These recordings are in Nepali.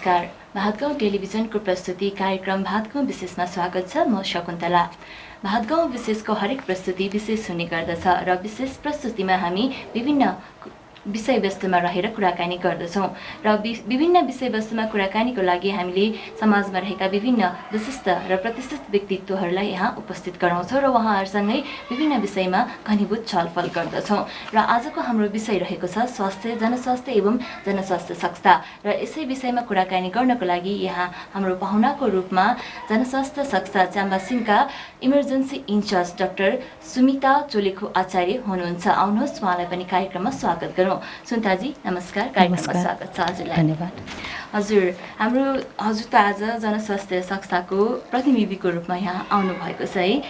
नमस्कार। भातगाउँ टेलिभिजनको प्रस्तुति कार्यक्रम भातगाउँ विशेषमा स्वागत छ। म शकुन्तला। भातगाउँ विशेषको हरेक प्रस्तुति विशेष हुने गर्दछ र विशेष प्रस्तुतिमा हामी विभिन्न विषयवस्तुमा रहेर कुराकानी गर्दछौँ र विभिन्न विषयवस्तुमा कुराकानीको लागि हामीले समाजमा रहेका विभिन्न विशिष्ट र प्रतिष्ठित व्यक्तित्वहरूलाई यहाँ उपस्थित गराउँछौँ र उहाँहरूसँगै विभिन्न विषयमा घनीभूत छलफल गर्दछौँ। र आजको हाम्रो विषय रहेको छ स्वास्थ्य, जनस्वास्थ्य एवं जनस्वास्थ्य संस्था। र यसै विषयमा कुराकानी गर्नको लागि यहाँ हाम्रो पाहुनाको रूपमा जनस्वास्थ्य संस्था च्याम्बासिङका इमर्जेन्सी इन्चार्ज डाक्टर सुमिता चोलेखु आचार्य हुनुहुन्छ। आउनुहोस् उहाँलाई पनि कार्यक्रममा स्वागत गरौँ। सुन्ताजी नमस्कार, कार्यक्रममा स्वागत छ हजुरलाई। धन्यवाद। हजुर त आज जनस्वास्थ्य संस्थाको प्रतिनिधिको रूपमा यहाँ आउनुभएको छ है।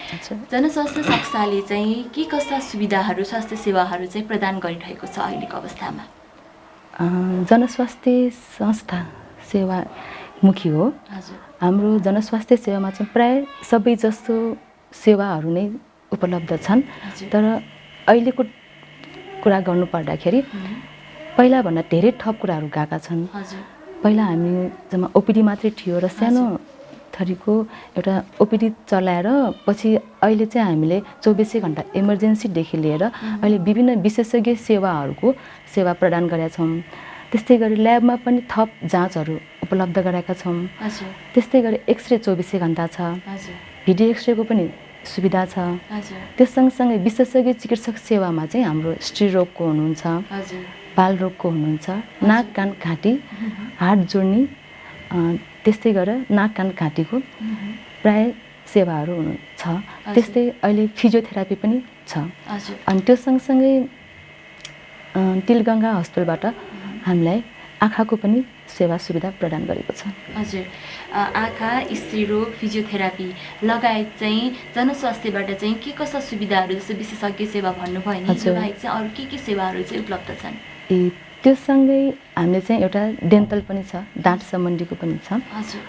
जनस्वास्थ्य संस्थाले चाहिँ के कस्ता सुविधाहरू, स्वास्थ्य सेवाहरू चाहिँ प्रदान गरिरहेको छ अहिलेको अवस्थामा? जनस्वास्थ्य संस्था सेवामुखी हो। हजुर। हाम्रो जनस्वास्थ्य सेवामा चाहिँ प्राय सबै जस्तो सेवाहरू नै उपलब्ध छन्। तर अहिलेको कुरा गर्नु पर्दाखेरि पहिलाभन्दा धेरै थप कुराहरू गएका छन्। पहिला हामी जम्मा ओपिडी मात्रै थियो र सानो थरीको एउटा ओपिडी चलाएर पछि अहिले चाहिँ हामीले 24 घण्टा इमर्जेन्सीदेखि लिएर अहिले विभिन्न विशेषज्ञ सेवाहरूको सेवा प्रदान गरेका छौँ। त्यस्तै गरी ल्याबमा पनि थप जाँचहरू उपलब्ध गराएका छौँ। त्यस्तै गरी एक्सरे 24 घण्टा छ। भिडियो एक्सरेको पनि सुविधा छ। त्यस सँगसँगै विशेषज्ञ चिकित्सक सेवामा चाहिँ हाम्रो स्त्रीरोगको हुनुहुन्छ, बालरोगको हुनुहुन्छ, नाक कान घाँटी हाड जोड्ने, त्यस्तै गरेर नाक कान घाँटीको प्राय सेवाहरू छ। त्यस्तै अहिले फिजियोथेरापी पनि छ। अनि त्यो सँगसँगै तिलगङ्गा हस्पिटलबाट हामीलाई आँखाको पनि सेवा सुविधा प्रदान गरेको छ। हजुर, आँखा, स्त्रीरोग, फिजियोथेरापी लगायत चाहिँ जनस्वास्थ्यबाट चाहिँ के कस्ता सुविधाहरू, जस्तो विशेषज्ञ सेवा भन्नुभयो नि, यो बाहेक चाहिँ अरू के सेवाहरू चाहिँ उपलब्ध छन्? त्योसँगै हामीले चाहिँ एउटा डेन्टल पनि छ, दाँत सम्बन्धीको पनि छ। हजुर।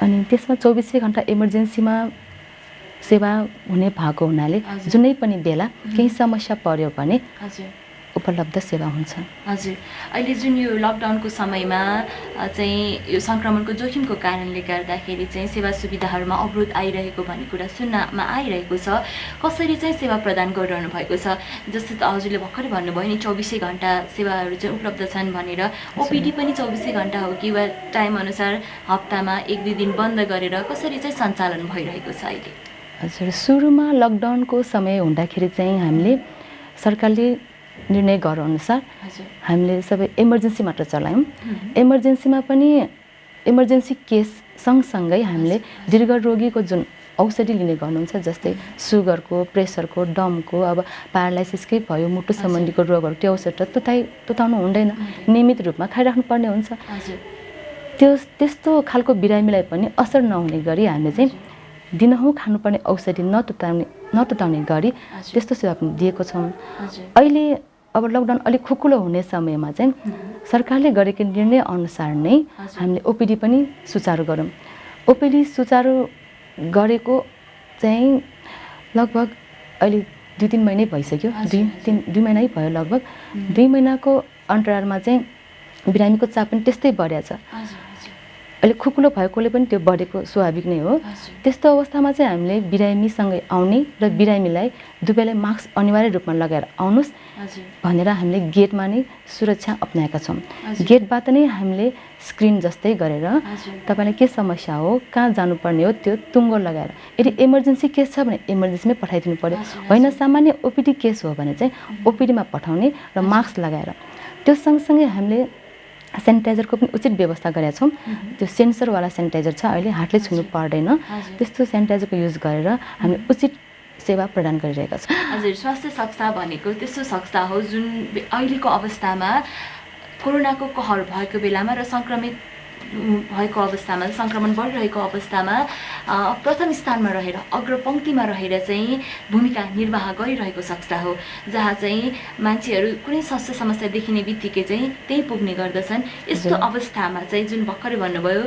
अनि त्यसमा 24 घण्टा इमर्जेन्सीमा सेवा हुने भएको हुनाले जुनै पनि बेला केही समस्या पर्यो भने उपलब्ध सेवा हुन्छ। हजुर, अहिले जुन यो लकडाउनको समयमा चाहिँ यो सङ्क्रमणको जोखिमको कारणले गर्दाखेरि चाहिँ सेवा सुविधाहरूमा अवरोध आइरहेको भन्ने कुरा सुन्नमा आइरहेको छ। कसरी चाहिँ सेवा प्रदान गरिरहनु भएको छ? जस्तै त हजुरले भर्खरै भन्नुभयो नि 24 घण्टा सेवाहरू चाहिँ उपलब्ध छन् भनेर। ओपिडी पनि 24 घण्टा हो कि वा टाइमअनुसार हप्तामा 1-2 दिन बन्द गरेर कसरी चाहिँ सञ्चालन भइरहेको छ अहिले? हजुर, सुरुमा लकडाउनको समय हुँदाखेरि चाहिँ हामीले सरकारले निर्णय गरेअनुसार हामीले सबै इमर्जेन्सी मात्र चलायौँ। इमर्जेन्सीमा पनि इमर्जेन्सी केस सँगसँगै हामीले दीर्घ रोगीको जुन औषधि लिने गर्नुहुन्छ, जस्तै सुगरको, प्रेसरको, दमको, अब प्यारालाइसिसकै भयो, मुटु सम्बन्धीको रोगहरू, त्यो औषध तुताउनु हुँदैन, नियमित रूपमा खाइराख्नु पर्ने हुन्छ। त्यस्तो खालको बिरामीलाई पनि असर नहुने गरी हामीले चाहिँ दिनहुँ खानुपर्ने औषधि नतुताउने गरी त्यस्तो सेवा पनि दिएको छौँ। अहिले अब लकडाउन अलिक खुकुलो हुने समयमा चाहिँ सरकारले गरेको निर्णय अनुसार नै हामीले ओपिडी पनि सुचारू गरौँ। ओपिडी सुचारू गरेको चाहिँ लगभग अहिले 2-3 महिनै भइसक्यो। 2 महिनै भयो लगभग। 2 महिनाको अन्तरालमा चाहिँ बिरामीको चाप पनि त्यस्तै बढ्या छ। अहिले खुकुलो भएकोले पनि त्यो बढेको स्वाभाविक नै हो। त्यस्तो अवस्थामा चाहिँ हामीले बिरामीसँगै आउने र बिरामीलाई दुवैलाई मास्क अनिवार्य रूपमा लगाएर आउनुहोस् भनेर हामीले गेटमा नै सुरक्षा अपनाएका छौँ। गेटबाट नै हामीले स्क्रिन जस्तै गरेर तपाईँलाई के समस्या हो, कहाँ जानुपर्ने हो, त्यो टुङ्गो लगाएर, यदि इमर्जेन्सी केस छ भने इमर्जेन्सीमै पठाइदिनु पर्यो, होइन सामान्य ओपिडी केस हो भने चाहिँ ओपिडीमा पठाउने र मास्क लगाएर। त्यो सँगसँगै हामीले सेनिटाइजरको पनि उचित व्यवस्था गरेका छौँ। त्यो सेन्सरवाला सेनिटाइजर छ, अहिले हातले छुनु पर्दैन। त्यस्तो सेनिटाइजरको युज गरेर हामीले उचित सेवा प्रदान गरिरहेका छौँ। हजुर, स्वास्थ्य संस्था भनेको त्यस्तो संस्था हो जुन अहिलेको अवस्थामा कोरोनाको कहर भएको बेलामा र सङ्क्रमित भएको अवस्थामा, सङ्क्रमण बढिरहेको अवस्थामा प्रथम स्थानमा रहेर, अग्रपङ्क्तिमा रहेर चाहिँ भूमिका निर्वाह गरिरहेको संस्था हो, जहाँ चाहिँ मान्छेहरू कुनै स्वास्थ्य समस्या देखिने बित्तिकै चाहिँ त्यही पुग्ने गर्दछन्। यस्तो अवस्थामा चाहिँ जुन भर्खरै भन्नुभयो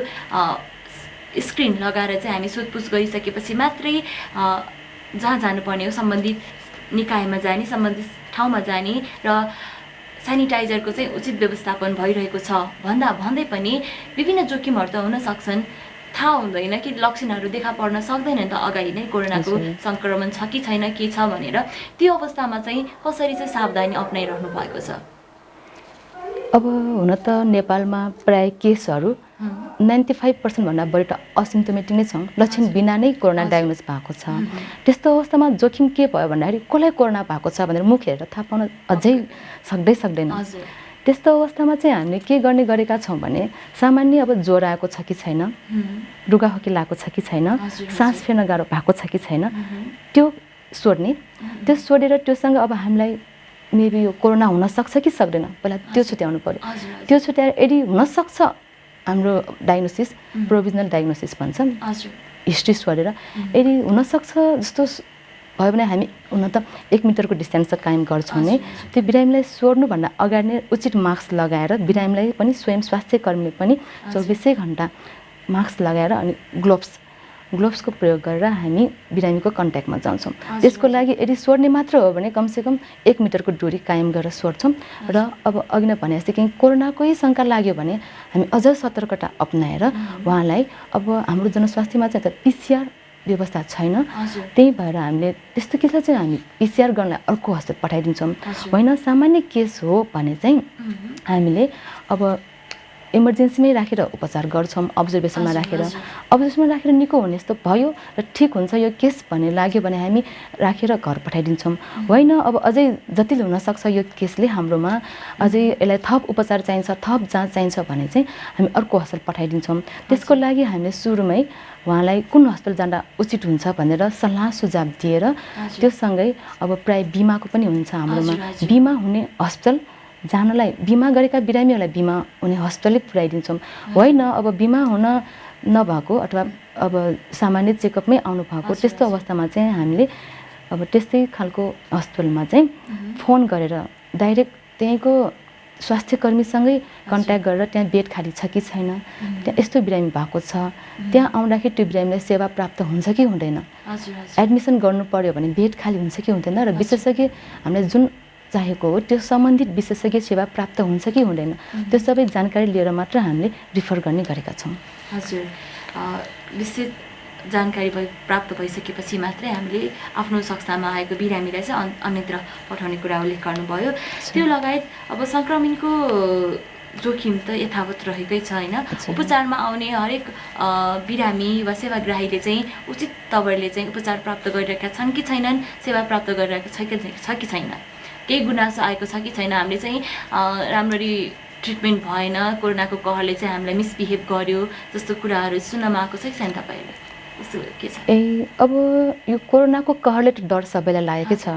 स्क्रिन लगाएर चाहिँ हामी सोधपुछ गरिसकेपछि मात्रै जहाँ जानुपर्ने हो सम्बन्धित निकायमा जाने, सम्बन्धित ठाउँमा जाने र सेनिटाइजरको चाहिँ उचित व्यवस्थापन भइरहेको छ भन्दै पनि विभिन्न जोखिमहरू त हुन सक्छन्। थाहा हुँदैन कि लक्षणहरू देखा पर्न सक्दैन नि त अगाडि नै कोरोनाको सङ्क्रमण छ कि छैन के छ भनेर। त्यो अवस्थामा चाहिँ कसरी चाहिँ सावधानी अप्नाइरहनु भएको छ? अब हुन त नेपालमा प्राय केसहरू 95% भन्दा बढी त असिम्टोमेटिक नै छन्, लक्षण बिना नै कोरोना डायग्नोस भएको छ। त्यस्तो अवस्थामा जोखिम के भयो भन्दाखेरि कसलाई कोरोना भएको छ भनेर मुख हेरेर थाहा पाउन अझै सक्दैन। त्यस्तो अवस्थामा चाहिँ हामीले के गर्ने गरेका छौँ भने सामान्य अब ज्वरो आएको छ कि छैन, रुगाखोकी लागेको छ कि छैन, सास फेर्न गाह्रो भएको छ कि छैन, त्यो सोध्ने। त्यो सोधेर त्योसँग अब हामीलाई मेबी यो कोरोना हुनसक्छ कि सक्दैन पहिला त्यो छुट्याउनु पऱ्यो। त्यो छुट्याएर यदि हुनसक्छ हाम्रो डायग्नोसिस प्रोभिजनल डायग्नोसिस भन्छ, हिस्ट्री सोधेर यदि हुनसक्छ जस्तो भयो भने हामी हुन त 1 मिटरको डिस्टेन्स कायम गर्छौँ नै। त्यो बिरामीलाई सोध्नुभन्दा अगाडि नै उचित मास्क लगाएर बिरामीलाई पनि स्वयं स्वास्थ्य कर्मीले पनि 24 घन्टा मास्क लगाएर अनि ग्लोभ्सको प्रयोग गरेर हामी बिरामीको कन्ट्याक्टमा जान्छौँ। त्यसको लागि यदि सोध्ने मात्र हो भने कमसेकम 1 मिटरको दूरी कायम गरेर सोध्छौँ। र अब अघि नै भने जस्तै कि कोरोनाकै शङ्का लाग्यो भने हामी अझ सतर्कता अप्नाएर उहाँलाई अब हाम्रो जनस्वास्थ्यमा चाहिँ त PCR व्यवस्था छैन, त्यही भएर हामीले त्यस्तो केसलाई चाहिँ हामी PCR गर्नलाई अर्को हस्पिटल पठाइदिन्छौँ। होइन सामान्य केस हो भने चाहिँ हामीले अब इमर्जेन्सीमै राखेर उपचार गर्छौँ, अब्जर्भेसनमा राखेर निको हुने जस्तो भयो र ठिक हुन्छ यो केस भन्ने लाग्यो भने हामी राखेर घर पठाइदिन्छौँ। होइन अब अझै जटिल हुनसक्छ यो केसले हाम्रोमा अझै यसलाई थप उपचार चाहिन्छ, थप जाँच चाहिन्छ भने चाहिँ हामी अर्को हस्पिटल पठाइदिन्छौँ। त्यसको लागि हामीले सुरुमै उहाँलाई कुन हस्पिटल जाँदा उचित हुन्छ भनेर सल्लाह सुझाव दिएर त्योसँगै अब प्राय बिमाको पनि हुन्छ हाम्रोमा, बिमा हुने हस्पिटल जानलाई बिमा गरेका बिरामीहरूलाई बिमा हुने हस्पिटलै पुर्याइदिन्छौँ। होइन अब बिमा हुन नभएको अथवा अब सामान्य चेकअपमै आउनु भएको त्यस्तो अवस्थामा चाहिँ हामीले अब त्यस्तै खालको हस्पिटलमा चाहिँ फोन गरेर डाइरेक्ट त्यहीँको स्वास्थ्य कर्मीसँगै कन्ट्याक्ट गरेर त्यहाँ बेड खाली छ कि छैन, त्यहाँ यस्तो बिरामी भएको छ, त्यहाँ आउँदाखेरि त्यो बिरामीलाई सेवा प्राप्त हुन्छ कि हुँदैन, एडमिसन गर्नु पर्यो भने बेड खाली हुन्छ कि हुँदैन र विशेषज्ञ हामीलाई जुन चाहेको हो त्यो सम्बन्धित विशेषज्ञ सेवा प्राप्त हुन्छ कि हुँदैन त्यो सबै जानकारी लिएर मात्र हामीले रिफर गर्ने गरेका छौँ। हजुर, विशेष जानकारी प्राप्त भइसकेपछि मात्रै हामीले आफ्नो कक्षामा आएको बिरामीलाई चाहिँ अन्यत्र पठाउने कुरा उल्लेख गर्नुभयो। त्यो लगायत अब सङ्क्रमणको जोखिम त यथावत रहेकै छ होइन। उपचारमा आउने हरेक बिरामी वा सेवाग्राहीले चाहिँ उचित तवरले चाहिँ उपचार प्राप्त गरिरहेका छन् कि छैनन्, सेवा प्राप्त गरिरहेको छ कि छैन, केही गुनासो आएको छ कि छैन, हामीले चाहिँ राम्ररी ट्रिटमेन्ट भएन, कोरोनाको कहरले चाहिँ हामीलाई मिसबिहेभ गर्यो जस्तो कुराहरू सुन्नमा आएको छ कि छैन तपाईँहरूले? अब यो कोरोनाको कहरले त डर सबैलाई लागेकै छ,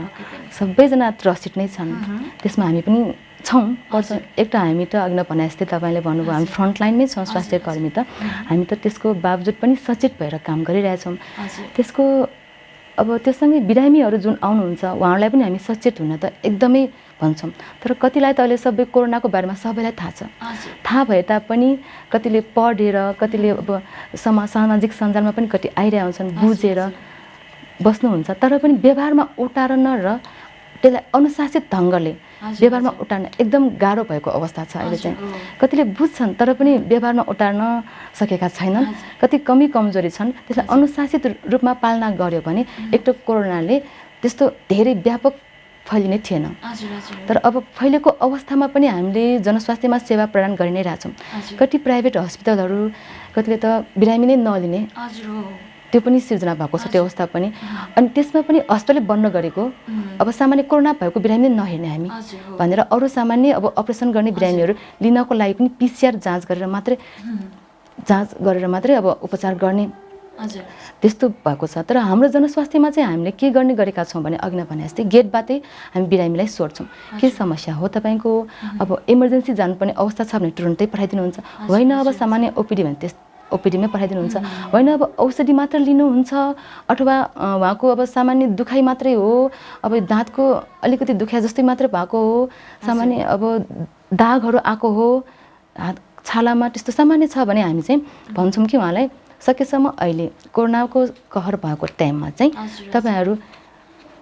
सबैजना त्रसित नै छन्, त्यसमा हामी पनि छौँ। एउटा हामी त अघि भने जस्तै तपाईँले भन्नुभयो हामी फ्रन्टलाइनमै छौँ स्वास्थ्य कर्मी त, हामी त त्यसको बावजुद पनि सचेत भएर काम गरिरहेछौँ। त्यसको अब त्योसँगै बिरामीहरू जुन आउनुहुन्छ उहाँहरूलाई पनि हामी सचेत हुन त एकदमै भन्छौँ, तर कतिलाई त अहिले सबै कोरोनाको बारेमा सबैलाई थाहा छ, थाहा भए तापनि कतिले पढेर कतिले अब सामाजिक सञ्जालमा पनि कति आइरहेका हुन्छन् बुझेर बस्नुहुन्छ, तर पनि व्यवहारमा उतार्न र त्यसलाई अनुशासित ढङ्गले व्यवहारमा उतार्न एकदम गाह्रो भएको अवस्था छ अहिले चाहिँ। कतिले बुझ्छन् तर पनि व्यवहारमा उतार्न सकेका छैनन्, कति कमजोरी छन्, त्यसलाई अनुशासित रूपमा पालना गर्यो भने एक त कोरोनाले त्यस्तो धेरै व्यापक फैलिने थिएन। तर अब फैलेको अवस्थामा पनि हामीले जनस्वास्थ्यमा सेवा प्रदान गरि नै रहेछौँ। कति प्राइभेट हस्पिटलहरू कतिले त बिरामी नै नलिने त्यो पनि सिर्जना भएको छ, त्यो अवस्था पनि। अनि त्यसमा पनि हस्पिटलै बन्द गरेको, अब सामान्य कोरोना भएको बिरामी नहेर्ने हामी भनेर अरू सामान्य अब अपरेसन गर्ने बिरामीहरू लिनको लागि पनि PCR जाँच गरेर मात्रै अब उपचार गर्ने त्यस्तो भएको छ। तर हाम्रो जनस्वास्थ्यमा चाहिँ हामीले के गर्ने गरेका छौँ भने अघि नै भने जस्तै गेटबाटै हामी बिरामीलाई सोध्छौँ के समस्या हो तपाईँको, अब इमर्जेन्सी जानुपर्ने अवस्था छ भने तुरुन्तै पठाइदिनुहुन्छ, होइन अब सामान्य ओपिडी भने ओपिडीमै पठाइदिनुहुन्छ, होइन अब औषधि मात्र लिनुहुन्छ अथवा उहाँको अब सामान्य दुखाइ मात्रै हो, अब दाँतको अलिकति दुखाइ जस्तै मात्रै भएको हो, सामान्य अब दागहरू आएको हो हात छालामा त्यस्तो सामान्य छ भने हामी चाहिँ भन्छौँ कि उहाँलाई सकेसम्म अहिले कोरोनाको कहर भएको टाइममा चाहिँ तपाईँहरू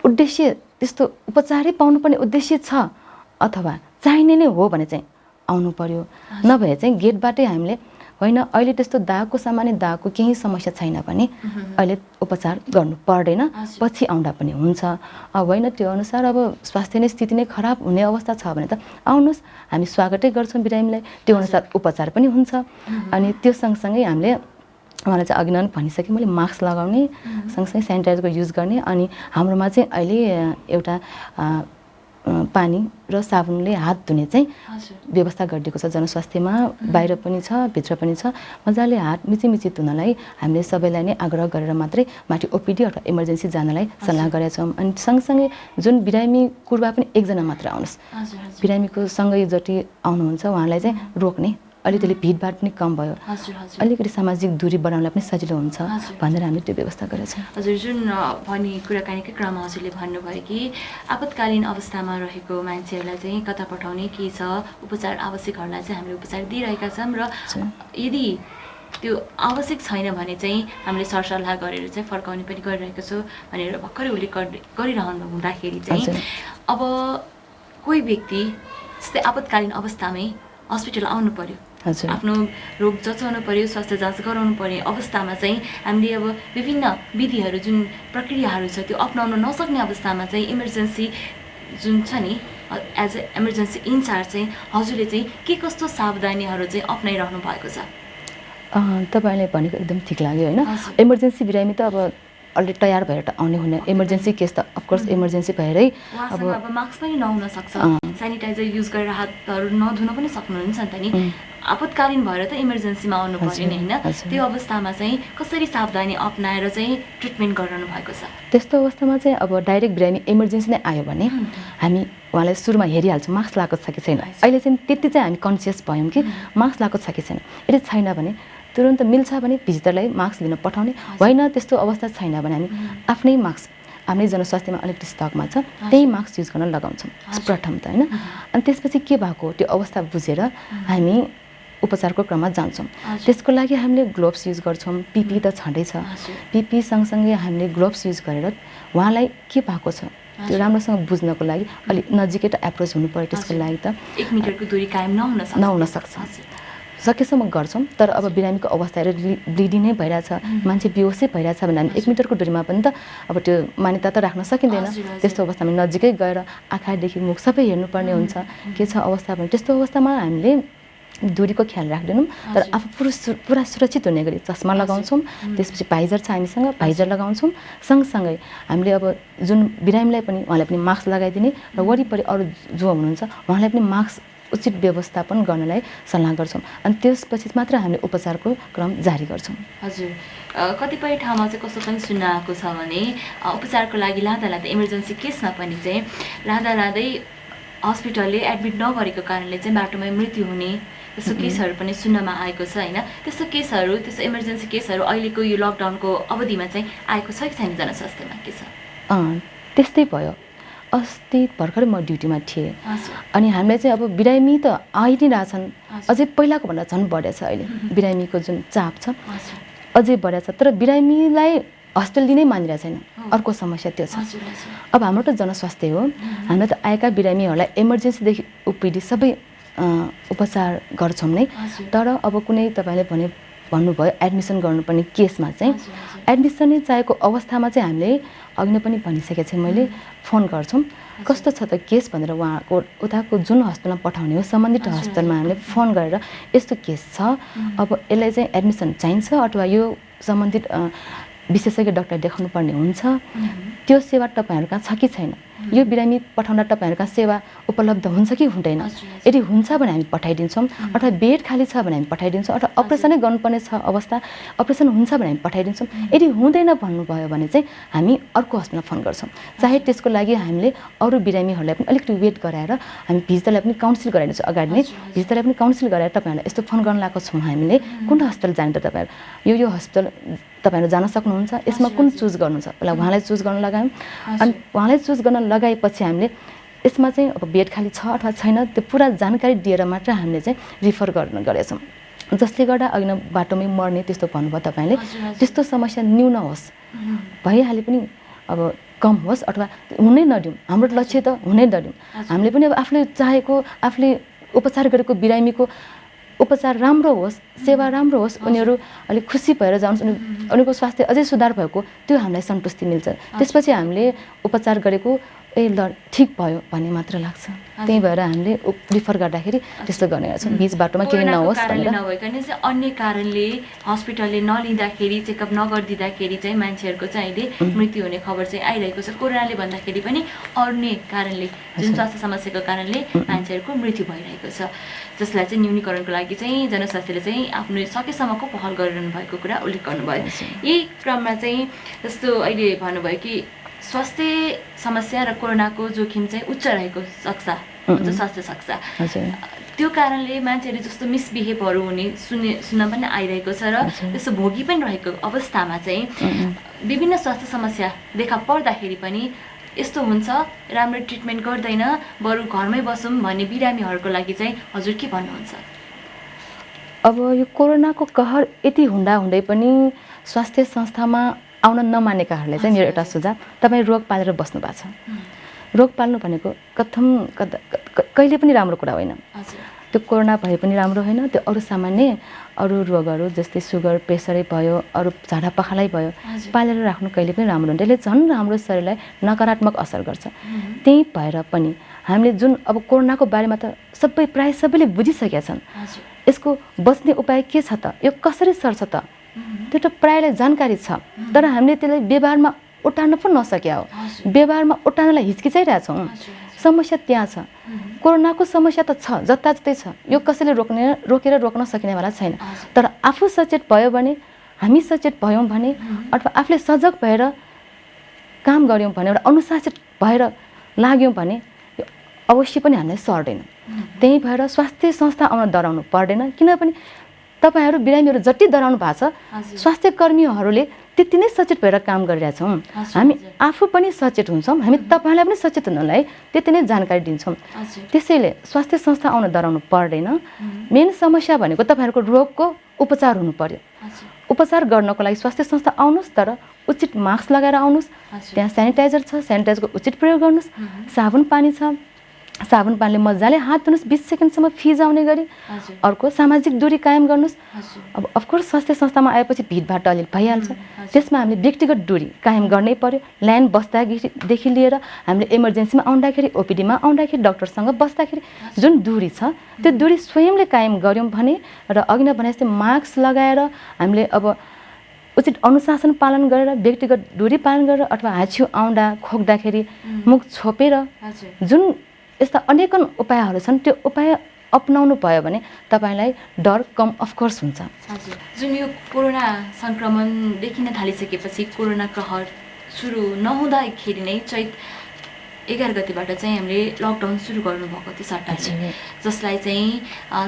उद्देश्य त्यस्तो उपचारै पाउनुपर्ने उद्देश्य छ अथवा चाहिने नै हो भने चाहिँ आउनु पर्यो। नभए चाहिँ गेटबाटै हामीले होइन अहिले त्यस्तो दागको सामान्य दागको केही समस्या छैन भने अहिले उपचार गर्नु पर्दैन, पछि आउँदा पनि हुन्छ। अब होइन त्यो अनुसार अब स्वास्थ्य नै स्थिति नै खराब हुने अवस्था छ भने त आउनुहोस्, हामी स्वागतै गर्छौँ बिरामीलाई, त्यो अनुसार उपचार पनि हुन्छ। अनि त्यो सँगसँगै हामीले उहाँलाई चाहिँ अघि नै भनिसकेँ मैले, मास्क लगाउने सँगसँगै सेनिटाइजरको युज गर्ने। अनि हाम्रोमा चाहिँ अहिले एउटा पानी र साबुनले हात धुने चाहिँ व्यवस्था गरिदिएको छ जनस्वास्थ्यमा, बाहिर पनि छ भित्र पनि छ। मजाले हात मिची धुनलाई हामीले सबैलाई नै आग्रह गरेर मात्रै माथि ओपिडी अथवा इमर्जेन्सी जानलाई सल्लाह गरेका छौँ। अनि सँगसँगै जुन बिरामी कुर्बा पनि एकजना मात्र आउनुहोस्, बिरामीको सँगै जति आउनुहुन्छ उहाँलाई चाहिँ रोक्ने, अलि त्यसले भिडभाड पनि कम भयो, अलिकति सामाजिक दूरी बनाउनलाई पनि सजिलो हुन्छ भनेर हामीले त्यो व्यवस्था गरेका छौँ। हजुर, जुन भनी कुराकानीकै क्रममा हजुरले भन्नुभयो कि आपतकालीन अवस्थामा रहेको मान्छेहरूलाई चाहिँ कता पठाउने के छ, उपचार आवश्यकहरूलाई चाहिँ हामीले उपचार दिइरहेका छौँ र यदि त्यो आवश्यक छैन भने चाहिँ हामीले सरसल्लाह गरेर चाहिँ फर्काउने पनि गरिरहेको छु भनेर भर्खरै उल्लेख गरिरहनु हुँदाखेरि चाहिँ अब कोही व्यक्ति जस्तै आपतकालीन अवस्थामै हस्पिटल आउनु पर्यो, आफ्नो रोग जचाउनु पर्यो, स्वास्थ्य जाँच गराउनु पर्ने अवस्थामा चाहिँ हामीले अब विभिन्न विधिहरू जुन प्रक्रियाहरू छ त्यो अप्नाउन नसक्ने अवस्थामा चाहिँ इमर्जेन्सी जुन छ नि एज अ इमर्जेन्सी इन्चार्ज चाहिँ हजुरले चाहिँ के कस्तो सावधानीहरू चाहिँ अप्नाइरहनु भएको छ? तपाईँले भनेको एकदम ठिक लाग्यो होइन। इमर्जेन्सी बिरामी त अब अलरेडी तयार भएर आउने हुने, इमर्जेन्सी केस त अफकोर्स इमर्जेन्सी भएरै अब मास्क पनि नहुन सक्छ, सेनिटाइजर युज गरेर हातहरू नधुन पनि सक्नुहुन्छ नि त नि, आपतकालीन भएर त इमर्जेन्सीमा आउनु पर्यो नि होइन। त्यो अवस्थामा चाहिँ कसरी सावधानी अप्नाएर चाहिँ ट्रिटमेन्ट गराउनु भएको छ? त्यस्तो अवस्थामा चाहिँ अब डाइरेक्ट बिरामी इमर्जेन्सी नै आयो भने हामी उहाँलाई सुरुमा हेरिहाल्छौँ मास्क लगाएको छ कि छैन। अहिले चाहिँ त्यति चाहिँ हामी कन्सियस भयौँ कि मास्क लगाएको छ कि छैन। यदि छैन भने तुरन्त मिल्छ भने भिजिटरलाई मास्क लिन पठाउने, होइन त्यस्तो अवस्था छैन भने हामी आफ्नै मास्क आफ्नै जनस्वास्थ्यमा अलिकति स्टकमा छ त्यही मास्क युज गर्न लगाउँछौँ प्रथम त होइन। अनि त्यसपछि के भएको त्यो अवस्था बुझेर हामी उपचारको क्रममा जान्छौँ। त्यसको लागि हामीले ग्लोभ्स युज गर्छौँ, पिपी त छँदैछ, पिपी सँगसँगै हामीले ग्लोभ्स युज गरेर उहाँलाई के भएको छ त्यो राम्रोसँग बुझ्नको लागि अलिक नजिकै त एप्रोच हुनु पर्यो। त्यसको लागि त 1 मिटरको दूरी कायम नहुन सक्छ, सकेसम्म गर्छौँ। तर अब बिरामीको अवस्था हेरेर ब्लिडिङ नै भइरहेछ, मान्छे बेहोसै भइरहेछ भने हामी 1 मिटरको दूरीमा पनि त अब त्यो मान्यता त राख्न सकिँदैन। त्यस्तो अवस्थामा नजिकै गएर आँखादेखि मुख सबै हेर्नुपर्ने हुन्छ के छ अवस्था भने। त्यस्तो अवस्थामा हामीले दूरीको ख्याल राख्दैनौँ, तर आफू पुरा सुरक्षित हुने गरी चस्मा लगाउँछौँ। त्यसपछि भाइजर छ हामीसँग, भाइजर लगाउँछौँ। सँगसँगै हामीले अब जुन बिरामीलाई पनि उहाँलाई पनि मास्क लगाइदिने र वरिपरि अरू जो हुनुहुन्छ उहाँलाई पनि मास्क उचित व्यवस्थापन गर्नलाई सल्लाह गर्छौँ। अनि त्यसपछि मात्र हामीले उपचारको क्रम जारी गर्छौँ। हजुर, कतिपय ठाउँमा चाहिँ कस्तो पनि सुन्न आएको छ भने उपचारको लागि लाँदा इमर्जेन्सी केसमा पनि चाहिँ लाँदै हस्पिटलले एडमिट नगरेको कारणले चाहिँ बाटोमै मृत्यु हुने त्यस्तो केसहरू पनि सुन्नमा आएको छ होइन। त्यस्तो केसहरू, त्यस्तो इमर्जेन्सी केसहरू अहिलेको यो लकडाउनको अवधिमा चाहिँ आएको छ कि छैन जनस्वास्थ्यमा, के छ? त्यस्तै भयो। अस्ति भर्खरै म ड्युटीमा थिएँ अनि हामीले चाहिँ अब बिरामी त आइ नै रहेछन्, अझै पहिलाको भन्दा झन् बढेछ अहिले बिरामीको जुन चाप छ अझै बढेछ। तर बिरामीलाई हस्पिटल दिनै मानिरहेको छैन, अर्को समस्या त्यो छ। अब हाम्रो त जनस्वास्थ्य हो, हाम्रो त आएका बिरामीहरूलाई इमर्जेन्सीदेखि ओपिडी सबै उपचार गर्छौँ नै। तर अब कुनै तपाईँले भन्नुभयो एडमिसन गर्नुपर्ने केसमा चाहिँ एडमिसनै चाहेको अवस्थामा चाहिँ हामीले अघि नै पनि भनिसकेको छु मैले, फोन गर्छौँ कस्तो छ त केस भनेर उहाँको उताको जुन हस्पिटलमा पठाउने हो सम्बन्धित हस्पिटलमा हामीले फोन गरेर यस्तो केस छ, अब यसलाई चाहिँ एडमिसन चाहिन्छ अथवा यो सम्बन्धित विशेषज्ञ डाक्टर देखाउनु पर्ने हुन्छ, त्यो सेवा तपाईँहरू कहाँ छ कि छैन, यो बिरामी पठाउँदा तपाईँहरू कहाँ सेवा उपलब्ध हुन्छ कि हुँदैन, यदि हुन्छ भने हामी पठाइदिन्छौँ, अथवा बेड खाली छ भने हामी पठाइदिन्छौँ, अथवा अपरेसनै गर्नुपर्ने छ अवस्था अपरेसन हुन्छ भने हामी पठाइदिन्छौँ। यदि हुँदैन भन्नुभयो भने चाहिँ हामी अर्को हस्पिटलमा फोन गर्छौँ। चाहे त्यसको लागि हामीले अरू बिरामीहरूलाई पनि अलिकति वेट गराएर हामी भिजिटरलाई पनि काउन्सिल गराइदिन्छौँ। अगाडि नै भिजिटरलाई पनि काउन्सिल गराएर तपाईँहरूलाई यस्तो फोन गर्न लगाएको छौँ हामीले, कुन हस्पिटल जाने त तपाईँहरू यो हस्पिटल तपाईँहरू जान सक्नुहुन्छ, यसमा कुन चुज गर्नुहुन्छ, पहिला उहाँलाई चुज गर्न लगायौँ। अनि उहाँलाई चुज गर्न लगाएपछि हामीले यसमा चाहिँ अब बेड खाली छ अथवा छैन त्यो पुरा जानकारी दिएर मात्र हामीले चाहिँ रिफर गरेछौँ। जसले गर्दा अघि न बाटोमै मर्ने त्यस्तो भन्नुभयो तपाईँले, त्यस्तो समस्या न्यून होस्। भइहाले पनि अब कम होस् अथवा हुनै नदिउँ, हाम्रो लक्ष्य त हुनै नदिउँ। हामीले पनि अब आफूले चाहेको, आफूले उपचार गरेको बिरामीको उपचार राम्रो होस्, सेवा राम्रो होस्, उनीहरू अलिक खुसी भएर जाओस्, उनीहरूको स्वास्थ्य अझै सुधार भएको त्यो हामीलाई सन्तुष्टि मिल्छ। त्यसपछि हामीले उपचार गरेको ल ठिक भयो भन्ने मात्र लाग्छ। त्यही भएर हामीले प्रिफर गर्दाखेरि त्यस्तो गर्ने गर्छौँ, बिच बाटोमा केही नहोस् भनेर। नभइकन चाहिँ अन्य कारणले हस्पिटलले नलिँदाखेरि, चेकअप नगरिदिँदाखेरि चाहिँ मान्छेहरूको चाहिँ अहिले मृत्यु हुने खबर चाहिँ आइरहेको छ। कोरोनाले भन्दाखेरि पनि अन्य कारणले, जुन स्वास्थ्य समस्याको कारणले मान्छेहरूको मृत्यु भइरहेको छ, जसलाई चाहिँ न्यूनीकरणको लागि चाहिँ जनस्वास्थ्यले चाहिँ आफ्नो सकेसम्मको पहल गरिरहनु भएको कुरा उल्लेख गर्नुभयो। यही क्रममा चाहिँ जस्तो अहिले भन्नुभयो कि स्वास्थ्य समस्या र कोरोनाको जोखिम चाहिँ उच्च रहेको सक्छ, स्वास्थ्य सक्छ। त्यो कारणले मान्छेहरू जस्तो मिसबिहेभहरू हुने सुन्न पनि आइरहेको छ र त्यस्तो भोगी पनि रहेको अवस्थामा चाहिँ विभिन्न स्वास्थ्य समस्या देखा पर्दाखेरि पनि यस्तो हुन्छ, राम्रो ट्रिटमेन्ट गर्दैन, बरु घरमै बसौँ भन्ने बिरामीहरूको लागि चाहिँ हजुर के भन्नुहुन्छ? अब यो कोरोनाको कहर यति हुँदै पनि स्वास्थ्य संस्थामा आउन नमानेकाहरूलाई चाहिँ मेरो एउटा सुझाव, तपाईँ रोग पालेर बस्नु भएको छ। रोग पाल्नु भनेको कहिले पनि राम्रो कुरा होइन। त्यो कोरोना भए पनि राम्रो होइन, त्यो अरू सामान्य अरू रोगहरू जस्तै सुगर, प्रेसरै भयो, अरू झाडा पखालै भयो, पालेर राख्नु कहिले पनि राम्रो हुँदैन। त्यसले झन् हाम्रो शरीरलाई नकारात्मक असर गर्छ। त्यही भएर पनि हामीले जुन अब कोरोनाको बारेमा त प्रायः सबैले बुझिसकेका छन्। यसको बच्ने उपाय के छ त, यो कसरी सर्छ त, त्यो त प्रायःलाई जानकारी छ, तर हामीले त्यसलाई व्यवहारमा उठाउन पनि नसक्या हो। व्यवहारमा उठाउनलाई हिचकिचाइरहेछौँ। समस्या त्यहाँ छ। कोरोनाको समस्या त छ, जताततै छ। यो कसैले रोकेर रोक्न सकिनेवाला छैन। तर आफू सचेत भयो भने, हामी सचेत भयौँ भने, अथवा आफूले सजग भएर काम गऱ्यौँ भने, एउटा अनुशासित भएर लाग्यौँ भने यो अवश्य पनि हामीलाई सर्दैन। त्यही भएर स्वास्थ्य संस्था आउन डराउनु पर्दैन। किनभने तपाईहरू बिरामीहरू जति डराउनु भएको छ, स्वास्थ्य कर्मीहरूले त्यति नै सचेत भएर काम गरिरहेछौँ। हामी आफू पनि सचेत हुन्छौँ, हामी तपाईँलाई पनि सचेत हुनलाई त्यति नै जानकारी दिन्छौँ। त्यसैले स्वास्थ्य संस्था आउन डराउनु पर्दैन। मेन समस्या भनेको तपाईँहरूको रोगको उपचार हुनु पर्यो। उपचार गर्नको लागि स्वास्थ्य संस्था आउनुहोस्, तर उचित मास्क लगाएर आउनुहोस्। त्यहाँ सेनिटाइजर छ, सेनिटाइजरको उचित प्रयोग गर्नुहोस्। साबुन पानी छ, साबुन पानीले मजाले हात धुनुहोस् 20 सेकेन्डसम्म फिजाउने गरी। अर्को सामाजिक दूरी कायम गर्नुहोस्। अब अफकोर्स स्वास्थ्य संस्थामा आएपछि भिडभाड अलिक भइहाल्छ, त्यसमा हामीले व्यक्तिगत दूरी कायम गर्नै पर्यो। लाइन बस्दादेखि लिएर हामीले इमर्जेन्सीमा आउँदाखेरि, ओपिडीमा आउँदाखेरि, डक्टरसँग बस्दाखेरि जुन दूरी छ त्यो दूरी स्वयंले कायम गऱ्यौँ भने, र अघि नै भने जस्तै मास्क लगाएर हामीले अब उचित अनुशासन पालन गरेर, व्यक्तिगत दूरी पालन गरेर, अथवा हाछिउ आउँदा खोक्दाखेरि मुख छोपेर, जुन यस्ता अनेकन उपायहरू छन्, त्यो उपाय अपनाउनु भयो भने तपाईँलाई डर कम अफकोर्स हुन्छ। जुन यो कोरोना सङ्क्रमण देखिन थालिसकेपछि, कोरोना कहर सुरु नहुँदाखेरि नै चैत 11 गतिबाट चाहिँ हामीले लकडाउन सुरु गर्नुभएको थियो सरकारले, जसलाई चाहिँ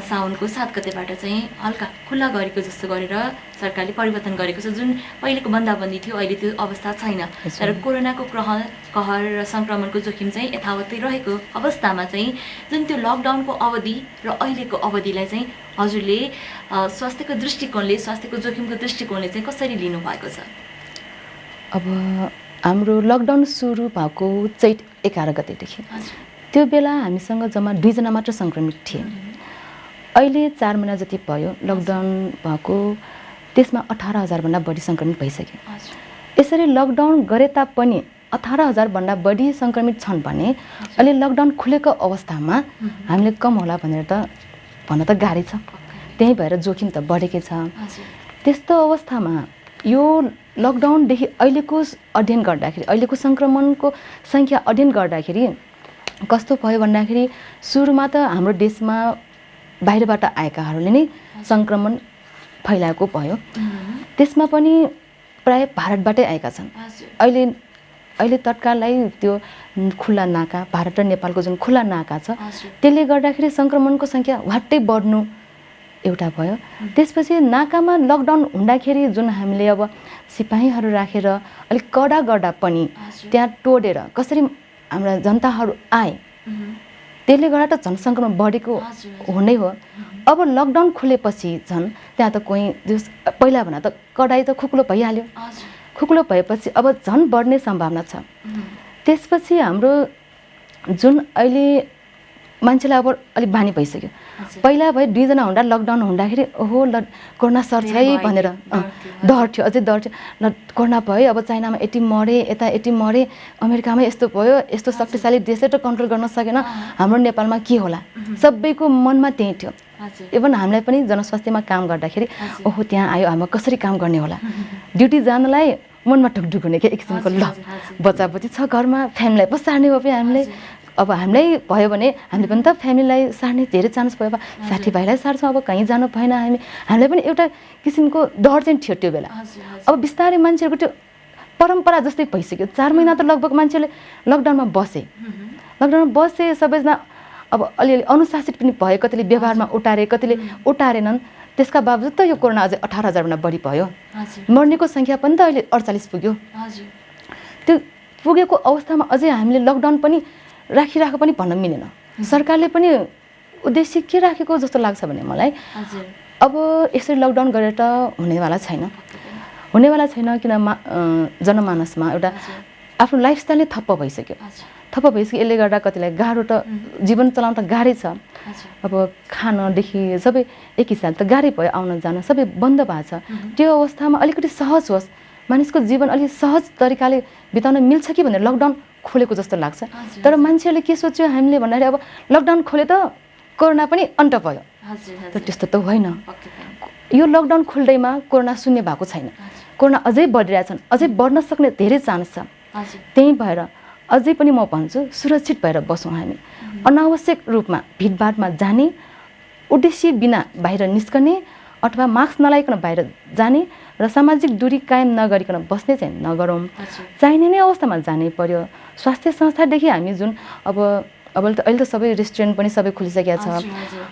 साउनको 7 गतिबाट चाहिँ हल्का खुल्ला गरेको जस्तो गरेर सरकारले परिवर्तन गरेको छ। जुन पहिलेको बन्दाबन्दी थियो, अहिले त्यो अवस्था छैन। तर कोरोनाको कहर र सङ्क्रमणको जोखिम चाहिँ यथावतै रहेको अवस्थामा चाहिँ जुन त्यो लकडाउनको अवधि र अहिलेको अवधिलाई चाहिँ हजुरले स्वास्थ्यको दृष्टिकोणले, स्वास्थ्यको जोखिमको दृष्टिकोणले चाहिँ कसरी लिनुभएको छ? अब हाम्रो लकडाउन सुरु भएको चैत 11 गतेदेखि, त्यो बेला हामीसँग जम्मा 2 जना मात्र सङ्क्रमित थिए। अहिले 4 महिना जति भयो लकडाउन भएको, त्यसमा 18,000 भन्दा बढी सङ्क्रमित भइसक्यो। यसरी लकडाउन गरे तापनि 18,000 भन्दा बढी सङ्क्रमित छन् भने अहिले लकडाउन खुलेको अवस्थामा हामीले कम होला भनेर त भन्न त गाह्रै छ। त्यही भएर जोखिम त बढेकै छ। त्यस्तो अवस्थामा यो लकडाउनदेखि अहिलेको अध्ययन गर्दाखेरि, अहिलेको सङ्क्रमणको सङ्ख्या अध्ययन गर्दाखेरि कस्तो भयो भन्दाखेरि, सुरुमा त हाम्रो देशमा बाहिरबाट आएकाहरूले नै सङ्क्रमण फैलाएको भयो। त्यसमा पनि प्राय भारतबाटै आएका छन्। अहिले तत्कालै त्यो खुल्ला नाका, भारत र नेपालको जुन खुल्ला नाका छ, त्यसले गर्दाखेरि सङ्क्रमणको सङ्ख्या वाट्टै बढ्नु एउटा भयो। त्यसपछि नाकामा लकडाउन हुँदाखेरि जुन हामीले अब सिपाहीहरू राखेर अलिक कडा गर्दा पनि त्यहाँ टोडेर कसरी हाम्रा जनताहरू आए, त्यसले गर्दा त झन् सङ्क्रमण बढेको हुनै हो। अब लकडाउन खुलेपछि झन् त्यहाँ त कोही पहिला भन्दा त कडाइ त खुकुलो भइहाल्यो। खुकुलो भएपछि अब झन् बढ्ने सम्भावना छ। त्यसपछि हाम्रो जुन अहिले मान्छेलाई अब अलिक बानी भइसक्यो। पहिला भए 2 जना हुँदा लकडाउन हुँदाखेरि ओहो ल कोरोना सर्छ है भनेर डर थियो, अझै डर थियो। ल कोरोना भयो, अब चाइनामा यति मरे, यता यति मरे, अमेरिकामा यस्तो भयो, यस्तो शक्तिशाली देशले त कन्ट्रोल गर्न सकेन, हाम्रो नेपालमा के होला, सबैको मनमा त्यही थियो। इभन हामीलाई पनि जनस्वास्थ्यमा काम गर्दाखेरि ओहो त्यहाँ आयो, हाम्रो कसरी काम गर्ने होला, ड्युटी जानलाई मनमा ढुकढुक हुने क्या एक किसिमको। ल बच्चाबच्ची छ घरमा, फ्यामिलीलाई पो सार्ने हो पनि हामीले, अब हामीलाई भयो भने हामीले पनि त फ्यामिलीलाई सार्ने धेरै चान्स भयो, साथीभाइलाई सार्छौँ, अब कहीँ जानु भएन, हामीलाई पनि एउटा किसिमको डर चाहिँ थियो त्यो बेला। अब बिस्तारै मान्छेहरूको त्यो परम्परा जस्तै भइसक्यो। 4 महिना त लगभग मान्छेले लकडाउनमा बसे, सबैजना अब अलिअलि अनुशासित पनि भयो, कतिले व्यवहारमा उतारे, कतिले उतारेनन्। त्यसका बावजुद त यो कोरोना अझै 18,000भन्दा बढी भयो। मर्नेको सङ्ख्या पनि त अहिले 48 पुग्यो। त्यो पुगेको अवस्थामा अझै हामीले लकडाउन पनि राखिरहेको पनि भन्न मिलेन। सरकारले पनि उद्देश्य के राखेको जस्तो लाग्छ भने मलाई, अब यसरी लकडाउन गरेर त हुनेवाला छैन, किन जनमानसमा एउटा आफ्नो लाइफस्टाइल नै ठप्प भइसक्यो। यसले गर्दा कतिलाई गाह्रो त जीवन चलाउन त गाह्रै छ। अब खानदेखि सबै एक हिसाब त गाह्रै भयो, आउन जान सबै बन्द भएको छ। त्यो अवस्थामा अलिकति सहज होस्, मानिसको जीवन अलिक सहज तरिकाले बिताउन मिल्छ कि भनेर लकडाउन खोलेको जस्तो लाग्छ। तर मान्छेहरूले के सोच्यो हामीले भन्दाखेरि अब लकडाउन खोले त कोरोना पनि अन्त भयो, तर त्यस्तो त होइन। यो लकडाउन खोल्दैमा कोरोना शून्य भएको छैन, कोरोना अझै बढिरहेछन्, अझै बढ्न सक्ने धेरै चान्स छ। त्यही भएर अझै पनि म भन्छु सुरक्षित भएर बसौँ हामी। अनावश्यक रूपमा भिडभाडमा जाने, उद्देश्य बिना बाहिर निस्कने अथवा मास्क नलाइकन बाहिर जाने र सामाजिक दूरी कायम नगरिकन बस्ने चाहिँ नगरौँ। चाहिने नै अवस्थामा जानै पर्यो। स्वास्थ्य संस्थादेखि हामी जुन अहिले त सबै रेस्टुरेन्ट पनि सबै खुलिसकेको छ।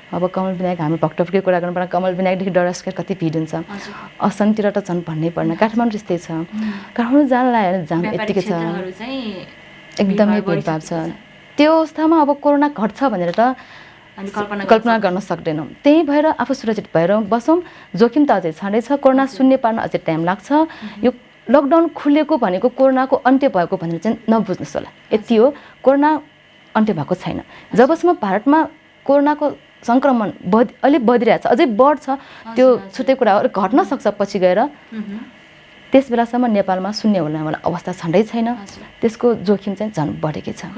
अब कमल विनायक, हामी भक्तपुरकै कुरा गर्नुपर्दा कमल विनायकदेखि डरस्केर कति भिड हुन्छ। असमतिर त झन् भन्नै पर्न, काठमाडौँ त्यस्तै छ। काठमाडौँ जान लाग्यो जाम यत्तिकै छ, एकदमै भिडभाड छ। त्यो अवस्थामा अब कोरोना घट्छ भनेर त कल्पना गर्न सक्दैनौँ। त्यही भएर आफू सुरक्षित भएर बसौँ। जोखिम त अझै छँदैछ, कोरोना शून्य पार्न अझै टाइम लाग्छ। यो लकडाउन खुलेको भनेको कोरोनाको अन्त्य भएको भनेर चाहिँ नबुझ्नुहोस् होला, यति हो। कोरोना अन्त्य भएको छैन। जबसम्म भारतमा कोरोनाको सङ्क्रमण अलि बढिरहेछ, अझै बढ्छ, त्यो छुट्टै कुरा हो, घट्न सक्छ पछि गएर। त्यस बेलासम्म नेपालमा शून्य हुनेवाला अवस्था छँदै छैन। त्यसको जोखिम चाहिँ झन् बढेकै छ।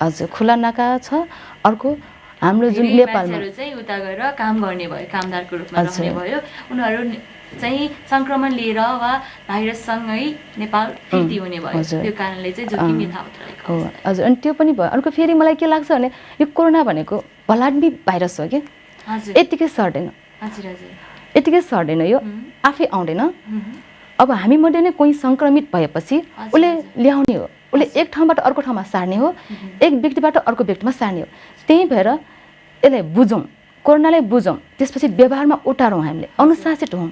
हजुर, खुला नाका छ। अर्को हाम्रो जुन नेपालमा उता गएर काम गर्ने भयो, कामदारको रूपमा रहने भयो, उनीहरू चाहिँ सङ्क्रमण लिएर वा भाइरससँगै नेपाल फिर्ती हुने भयो। त्यो कारणले चाहिँ जोखिम यथावत रहेको हो। हजुर, अनि त्यो पनि भयो। अर्को फेरि मलाई के लाग्छ भने यो कोरोना भनेको भलाड्ने भाइरस हो कि, यत्तिकै सर्दैन, यो आफै आउँदैन। अब हामी मध्ये नै कोही सङ्क्रमित भएपछि उसले ल्याउने हो, उसले एक ठाउँबाट अर्को ठाउँमा सार्ने हो, एक व्यक्तिबाट अर्को व्यक्तिमा सार्ने हो। त्यही भएर यसलाई बुझौँ, कोरोनालाई बुझौँ, त्यसपछि व्यवहारमा उतारौँ, हामीले अनुशासित हौँ।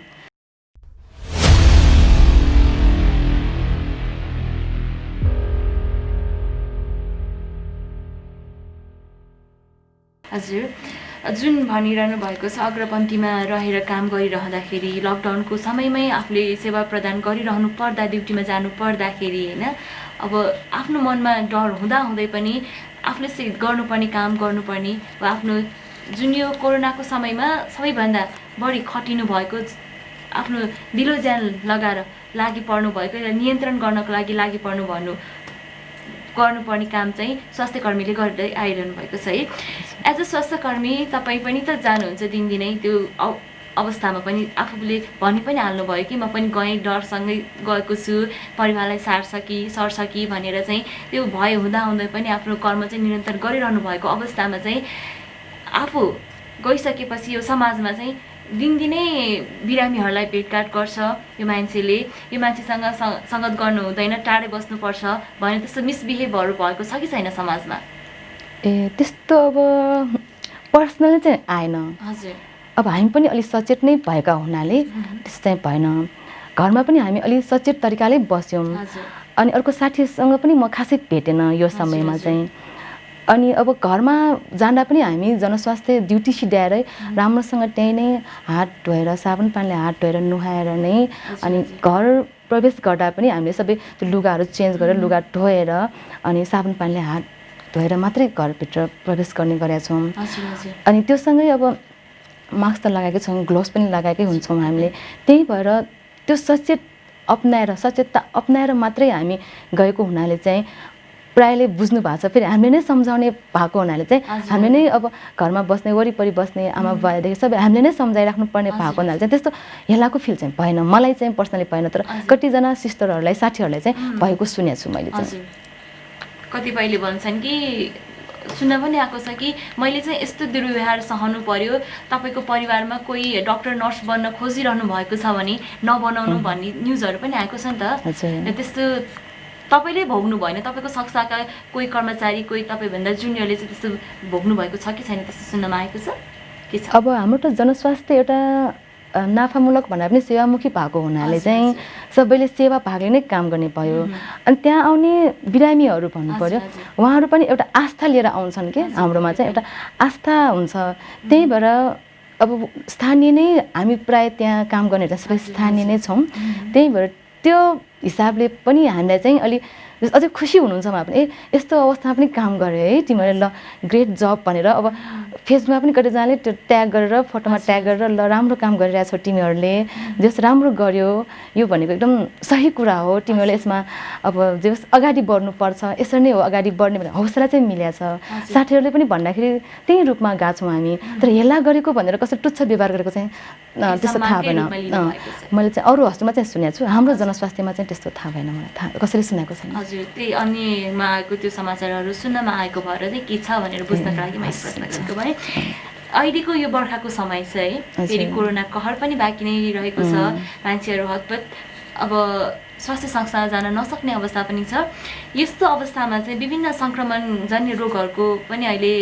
हजुर, जुन भनिरहनु भएको छ अग्रपन्थीमा रहेर काम गरिरहँदाखेरि लकडाउनको समयमै आफूले सेवा प्रदान गरिरहनु पर्दा, ड्युटीमा जानु पर्दाखेरि होइन, अब आफ्नो मनमा डर हुँदाहुँदै पनि आफूले गर्नुपर्ने काम गर्नुपर्ने वा आफ्नो जुन यो कोरोनाको समयमा सबैभन्दा बढी खटिनु भएको, आफ्नो दिलो ज्यान लगाएर लागि पर्नु भएको, नियन्त्रण गर्नको लागि लागि गर्नुपर्ने काम चाहिँ स्वास्थ्यकर्मीले गर्दै आइरहनु भएको छ है। एज अ स्वास्थ्यकर्मी तपाईँ पनि त जानुहुन्छ दिनदिनै त्यो अवस्थामा पनि, आफूले भनि पनि हाल्नुभयो कि म पनि गएँ, डरसँगै गएको छु, परिवारलाई सर्छ कि भनेर चाहिँ त्यो भय हुँदाहुँदै पनि आफ्नो कर्म चाहिँ निरन्तर गरिरहनु भएको अवस्थामा चाहिँ आफू गइसकेपछि यो समाजमा चाहिँ दिनदिनै बिरामीहरूलाई भेटघाट गर्छ यो मान्छेले, यो मान्छेसँग सङ्गत गर्नु हुँदैन, टाढै बस्नुपर्छ भने त्यस्तो मिसबिहेभहरू भएको छ कि छैन समाजमा? त्यस्तो अब पर्सनली चाहिँ आएन। हजुर, अब हामी पनि अलिक सचेत नै भएका हुनाले त्यस्तो चाहिँ भएन। घरमा पनि हामी अलिक सचेत तरिकाले बस्यौँ। अनि अर्को साथीसँग पनि म खासै भेटेन यो समयमा चाहिँ। अनि अब घरमा जाँदा पनि हामी जनस्वास्थ्य ड्युटी सिध्याएरै राम्रोसँग त्यहीँ नै हात धोएर साबुन पानीले हात धोएर नुहाएर नै अनि घर प्रवेश गर्दा पनि हामीले सबै त्यो लुगाहरू चेन्ज गरेर लुगा धोएर अनि साबुन पानीले हात धोएर मात्रै घरभित्र प्रवेश गर्ने गरेका छौँ। अनि त्योसँगै अब मास्क त लगाएकै छौँ, ग्लोभ्स पनि लगाएकै हुन्छौँ हामीले। त्यही भएर त्यो सचेतता अप्नाएर मात्रै हामी गएको हुनाले चाहिँ प्रायले बुझ्नु भएको छ। फेरि हामीले नै सम्झाउने भएको हुनाले चाहिँ हामीले नै अब घरमा बस्ने वरिपरि बस्ने आमा बुवादेखि सबै हामीले नै सम्झाइराख्नु पर्ने भएको हुनाले चाहिँ त्यस्तो हेलाको फिल चाहिँ भएन, मलाई चाहिँ पर्सनली भएन। तर कतिजना सिस्टरहरूलाई साथीहरूलाई चाहिँ भएको सुनेको छु मैले चाहिँ। कतिपयले भन्छन् कि सुन्न पनि आएको छ कि मैले चाहिँ यस्तो दुर्व्यवहार सहनु पर्यो, तपाईँको परिवारमा कोही डक्टर नर्स बन्न खोजिरहनु भएको छ भने नबनाउनु भन्ने न्युजहरू पनि आएको छ नि त। त्यस्तो तपाईँले भोग्नु भएन, तपाईँको संस्थाका कोही कर्मचारी कोही तपाईँभन्दा जुनियरले चाहिँ त्यस्तो भोग्नु भएको छ कि छैन, त्यस्तो सुन्नमा आएको छ के छ? अब हाम्रो त जनस्वास्थ्य एउटा नाफामूलक भन्दा पनि सेवामुखी भएको हुनाले चाहिँ सबैले सेवा भागले नै काम गर्ने भयो। अनि त्यहाँ आउने बिरामीहरू भन्नु पर्यो, उहाँहरू पनि एउटा आस्था लिएर आउँछन् कि हाम्रोमा चाहिँ एउटा आस्था हुन्छ। त्यही भएर अब स्थानीय नै हामी प्राय त्यहाँ काम गर्नेहरू सबै स्थानीय नै छौँ। त्यही भएर त्यो हिसाबले पनि हामीलाई चाहिँ अलि अझै खुसी हुनुहुन्छ उहाँ पनि, यस्तो अवस्थामा पनि काम गऱ्यो है तिमीहरूले, ल ग्रेट जब भनेर अब फेसबुकमा पनि कतिजनाले त्यो ट्याग गरेर फोटोमा ट्याग गरेर ल राम्रो काम गरिरहेछौ तिमीहरूले, जस राम्रो गर्यो, यो भनेको एकदम सही कुरा हो, तिमीहरूले यसमा अब जस अगाडि बढ्नुपर्छ, यसरी नै हो अगाडि बढ्ने भनेर हौसला चाहिँ मिलेको छ। साथीहरूले पनि भन्दाखेरि त्यही रूपमा गएको छौँ हामी। तर हेला गरेको भनेर कसरी तुच्छ व्यवहार गरेको चाहिँ त्यस्तो थाहा भएन। मैले चाहिँ अरू हस्पिटलमा चाहिँ सुनेको छु, हाम्रो जनस्वास्थ्यमा चाहिँ त्यस्तो थाहा भएन, मलाई थाहा कसरी सुनेको छैन। हजुर, त्यही अन्यमा आएको त्यो समाचारहरू सुन्नमा आएको भएर चाहिँ के छ भनेर बुझ्नको लागि मैले प्रश्न गरेको भने अहिलेको यो बर्खाको समय छ है, फेरि कोरोना कहर पनि बाँकी नै रहेको छ, मान्छेहरू हतपत अब स्वास्थ्य संस्थामा जान नसक्ने अवस्था पनि छ। यस्तो अवस्थामा चाहिँ विभिन्न सङ्क्रमणजन्य रोगहरूको पनि अहिले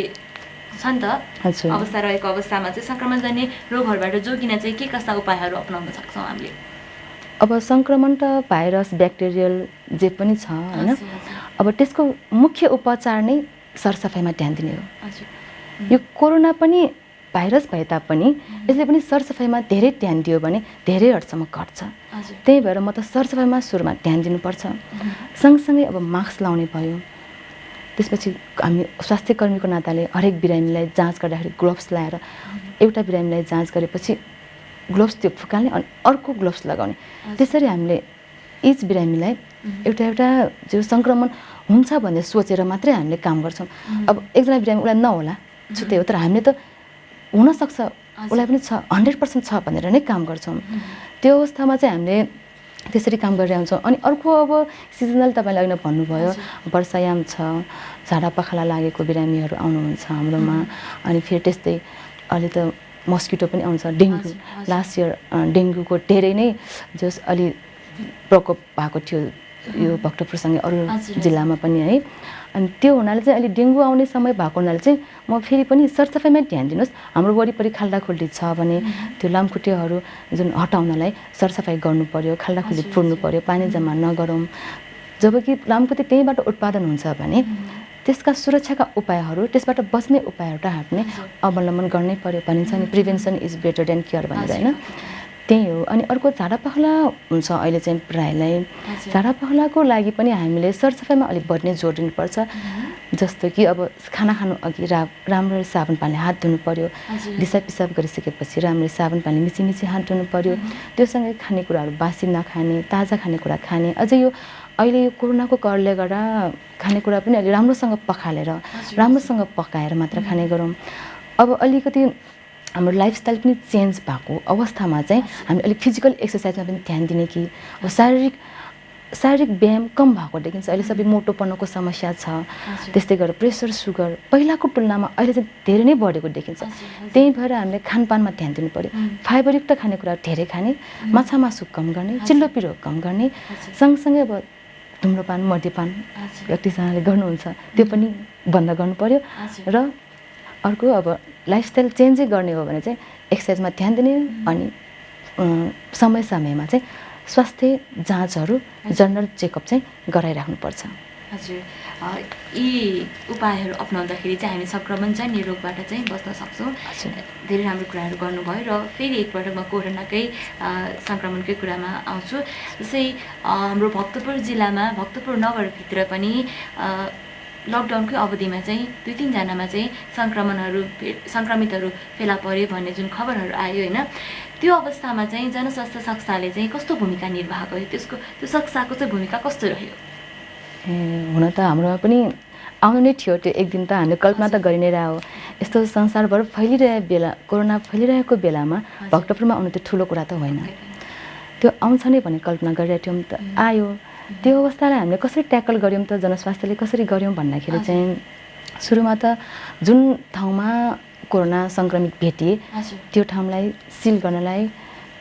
छ नि त अवस्था रहेको अवस्थामा चाहिँ सङ्क्रमणजन्य रोगहरूबाट जोगिन चाहिँ के कस्ता उपायहरू अपनाउन सक्छौँ हामीले? अब सङ्क्रमण त भाइरस ब्याक्टेरियल जे पनि छ होइन, अब त्यसको मुख्य उपचार नै सरसफाइमा ध्यान दिने हो। यो कोरोना पनि भाइरस भए तापनि यसले पनि सरसफाइमा धेरै ध्यान दियो भने धेरै हदसम्म घट्छ। त्यही भएर म त सरसफाइमा सुरुमा ध्यान दिनुपर्छ। सँगसँगै अब मास्क लाउने भयो, त्यसपछि हामी स्वास्थ्य कर्मीको नाताले हरेक बिरामीलाई जाँच गर्दाखेरि ग्लोभ्स लगाएर एउटा बिरामीलाई जाँच गरेपछि ग्लोभ्स त्यो फुकाल्ने अनि अर्को ग्लोभ्स लगाउने, त्यसरी हामीले इच बिरामीलाई एउटा जो सङ्क्रमण हुन्छ भनेर सोचेर मात्रै हामीले काम गर्छौँ। अब एकजना बिरामी उसलाई नहोला छुट्टै हो, तर हामीले त हुनसक्छ उसलाई पनि छ 100% छ भनेर नै काम गर्छौँ। त्यो अवस्थामा चाहिँ हामीले त्यसरी काम गरिरहन्छौँ। अनि अर्को अब सिजनल तपाईँले अहिले भन्नुभयो, वर्षायाम छ, झाडा पखाला लागेको बिरामीहरू आउनुहुन्छ हाम्रोमा। अनि फेरि त्यस्तै अहिले त मस्किटो पनि आउँछ, डेङ्गु। लास्ट इयर डेङ्गुको धेरै नै जस अलि प्रकोप भएको थियो यो भक्तपुरसँगै अरू जिल्लामा पनि है। अनि त्यो हुनाले चाहिँ अहिले डेङ्गु आउने समय भएको हुनाले चाहिँ म फेरि पनि सरसफाइमै ध्यान दिनुहोस्। हाम्रो वरिपरि खाल्डाखुल्डी छ भने त्यो लामखुट्टेहरू जुन हटाउनलाई सरसफाइ गर्नु पर्यो, खाल्डाखुल्डी पुर्नु पर्यो, पानी जम्मा नगरौँ। जबकि लामखुट्टे त्यहीँबाट उत्पादन हुन्छ भने त्यसका सुरक्षाका उपायहरू, त्यसबाट बच्ने उपायहरू हामीले अवलम्बन गर्नै पर्यो। भनिन्छ नि prevention is better than care भनेर होइन, त्यही हो। अनि अर्को झाडा पखाला हुन्छ अहिले चाहिँ प्रायलाई, झाडा पखालाको लागि पनि हामीले सरसफाइमा अलिक बढ्ने जोड दिनुपर्छ। जस्तो कि अब खाना खानु अघि राम्ररी साबुन पानीले हात धुनु पर्यो, दिसा पिसाब गरिसकेपछि राम्ररी साबुन पानीले मिची हात धुनु पर्यो। त्योसँगै खानेकुराहरू बासी नखाने, ताजा खानेकुरा खाने। अझै यो अहिले यो कोरोनाको कहरले गर्दा खानेकुरा पनि अलि राम्रोसँग पखालेर राम्रोसँग पकाएर मात्र खाने गरौँ। अब अलिकति हाम्रो लाइफस्टाइल पनि चेन्ज भएको अवस्थामा चाहिँ हामीले अलिक फिजिकल एक्सर्साइजमा पनि ध्यान दिने कि अब शारीरिक व्यायाम कम भएको देखिन्छ। अहिले सबै मोटोपनको समस्या छ, त्यस्तै गरेर प्रेसर सुगर पहिलाको तुलनामा अहिले चाहिँ धेरै नै बढेको देखिन्छ। त्यही भएर हामीले खानपानमा ध्यान दिनु पर्यो। फाइबरयुक्त खानेकुरा धेरै खाने, माछा मासु कम गर्ने, चिल्लो पिरो कम गर्ने, सँगसँगै अब धुम्रपान मद्यपान कतिजनाले गर्नुहुन्छ त्यो पनि बन्द गर्नु पर्यो। र अर्को अब लाइफस्टाइल चेन्जै गर्ने हो भने चाहिँ एक्सर्साइजमा ध्यान दिने, अनि समय समयमा चाहिँ स्वास्थ्य जाँचहरू जनरल चेकअप चाहिँ गराइराख्नुपर्छ। हजुर, यी उपायहरू अपनाउँदाखेरि चाहिँ हामी सङ्क्रमणजन्य रोगबाट चाहिँ बच्न सक्छौँ। धेरै राम्रो कुराहरू गर्नुभयो। र फेरि एकपल्ट म कोरोनाकै सङ्क्रमणकै कुरामा आउँछु। जस्तै हाम्रो भक्तपुर जिल्लामा भक्तपुर नगरभित्र पनि लकडाउनकै अवधिमा चाहिँ 2-3जनामा चाहिँ सङ्क्रमितहरू फेला पर्यो भन्ने जुन खबरहरू आयो होइन, त्यो अवस्थामा चाहिँ जनस्वास्थ्य संस्थाले चाहिँ कस्तो भूमिका निर्वाह गर्यो, त्यो संस्थाको चाहिँ भूमिका कस्तो रह्यो? हुन त हाम्रोमा पनि आउनु नै थियो त्यो एक दिन त हामीले कल्पना त गरि नै रह्यो। यस्तो संसारभर फैलिरहेको बेला, कोरोना फैलिरहेको बेलामा भक्तपुरमा आउनु त्यो ठुलो कुरा त होइन। त्यो आउँछ नै भन्ने कल्पना गरिरहेको थियौँ त आयो। त्यो अवस्थालाई हामीले कसरी ट्याकल गऱ्यौँ त, जनस्वास्थ्यले कसरी गऱ्यौँ भन्दाखेरि चाहिँ सुरुमा त जुन ठाउँमा कोरोना सङ्क्रमित भेटिए त्यो ठाउँलाई सिल गर्नलाई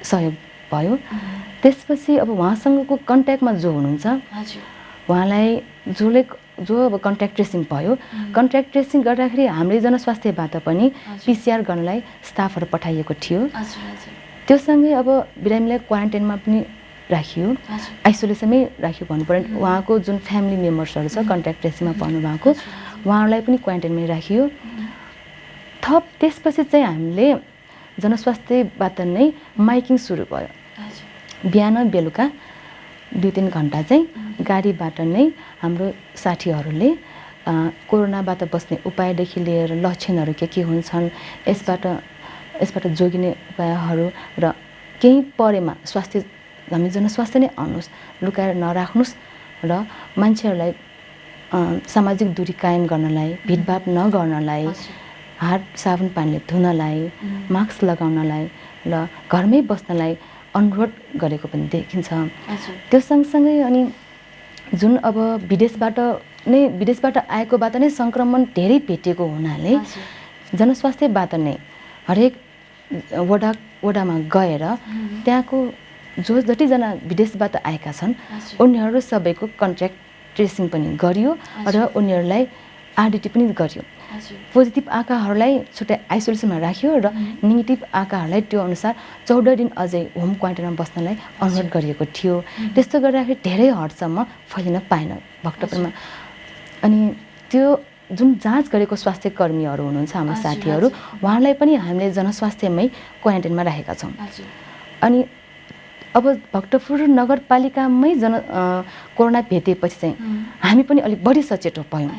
सहयोग भयो। त्यसपछि अब उहाँसँगको कन्ट्याक्टमा जो हुनुहुन्छ उहाँलाई जो अब कन्ट्याक्ट ट्रेसिङ भयो, कन्ट्याक्ट ट्रेसिङ गर्दाखेरि हामीले जनस्वास्थ्यबाट पनि PCR गर्नलाई स्टाफहरू पठाइएको थियो। त्योसँगै अब बिरामीलाई क्वारेन्टाइनमा पनि राखियो, आइसोलेसनमै राखियो भन्नु पर्यो। उहाँको जुन फ्यामिली मेम्बर्सहरू छ कन्ट्याक्ट ट्रेसिङमा पर्नु भएको उहाँहरूलाई पनि क्वारेन्टाइनमै राखियो। थप त्यसपछि चाहिँ हामीले जनस्वास्थ्यबाट नै माइकिङ सुरु भयो। बिहान बेलुका 2-3 घन्टा चाहिँ गाडीबाट नै हाम्रो साथीहरूले कोरोनाबाट बस्ने उपायदेखि लिएर लक्षणहरू के हुन्छन्, यसबाट जोगिने उपायहरू र केही परेमा हामी जनस्वास्थ्य नै आउनुहोस्, लुकाएर नराख्नुहोस् र मान्छेहरूलाई सामाजिक दूरी कायम गर्नलाई, भिडभाड नगर्नलाई, हात साबुन पानीले धुनलाई, मास्क लगाउनलाई र घरमै बस्नलाई अनुरोध गरेको पनि देखिन्छ। त्यो सँगसँगै अनि जुन अब विदेशबाट आएकोबाट नै सङ्क्रमण धेरै भेटिएको हुनाले जनस्वास्थ्यबाट नै हरेक वडामा गएर त्यहाँको जतिजना विदेशबाट आएका छन् उनीहरू सबैको कन्ट्याक्ट ट्रेसिङ पनि गरियो र उनीहरूलाई RDT पनि गरियो। पोजिटिभ आएकाहरूलाई छुट्टै आइसोलेसनमा राखियो र नेगेटिभ आएकाहरूलाई त्यो अनुसार 14 दिन अझै होम क्वारेन्टाइनमा बस्नलाई अनुरोध गरिएको थियो। त्यस्तो गर्दाखेरि धेरै हदसम्म फैलिन पाएन भक्तपुरमा। अनि त्यो जुन जाँच गरेको स्वास्थ्य कर्मीहरू हुनुहुन्छ हाम्रो साथीहरू उहाँहरूलाई पनि हामीले जनस्वास्थ्यमै क्वारेन्टाइनमा राखेका छौँ। अनि अब भक्तपुर नगरपालिकामै कोरोना भेटेपछि चाहिँ हामी पनि अलिक बढी सचेत भयौँ।